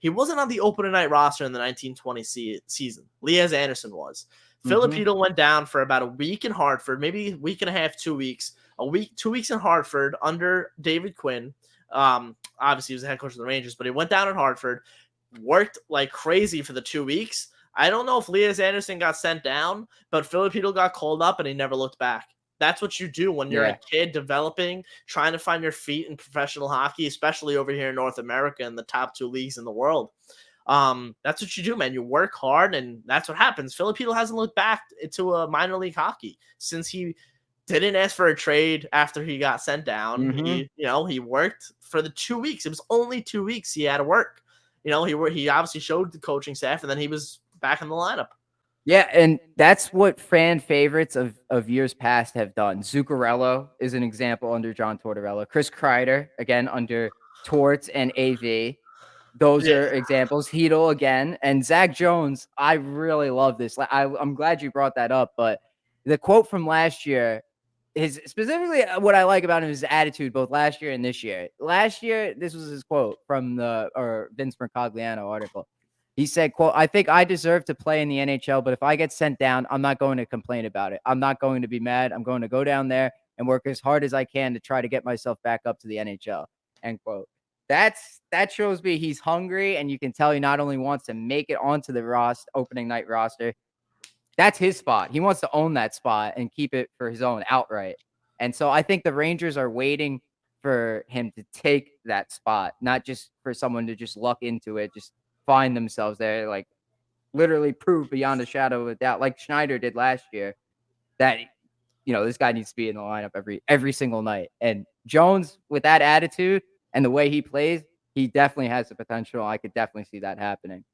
He wasn't on the opening night roster in the 1920 season. Liaz Anderson was. Filipino went down for about a week in Hartford, maybe a week and a half, 2 weeks. 2 weeks in Hartford under David Quinn. Obviously, he was the head coach of the Rangers, but he went down in Hartford, worked like crazy for the 2 weeks. I don't know if Liaz Anderson got sent down, but Filipino got called up and he never looked back. That's what you do when you're a kid developing, trying to find your feet in professional hockey, especially over here in North America in the top 2 leagues in the world. That's what you do, man. You work hard, and that's what happens. Filipino hasn't looked back into a minor league hockey since he didn't ask for a trade after he got sent down. He worked for the 2 weeks. It was only 2 weeks he had to work. He obviously showed the coaching staff, and then he was back in the lineup. Yeah, and that's what fan favorites of years past have done. Zuccarello is an example under John Tortorella. Chris Kreider, again, under Torts and AV. Those are examples. Hedel again. And Zac Jones, I really love this. I'm glad you brought that up. But the quote from last year, specifically what I like about him is his attitude, both last year and this year. Last year, this was his quote from the Vince Mercogliano article. He said, quote, "I think I deserve to play in the NHL, but if I get sent down, I'm not going to complain about it. I'm not going to be mad. I'm going to go down there and work as hard as I can to try to get myself back up to the NHL." End quote. That shows me he's hungry, and you can tell he not only wants to make it onto the opening night roster. That's his spot. He wants to own that spot and keep it for his own outright. And so I think the Rangers are waiting for him to take that spot, not just for someone to just luck into it, just find themselves there, like literally prove beyond a shadow of a doubt, like Schneider did last year, that this guy needs to be in the lineup every single night. And Jones, with that attitude and the way he plays, he definitely has the potential. I could definitely see that happening.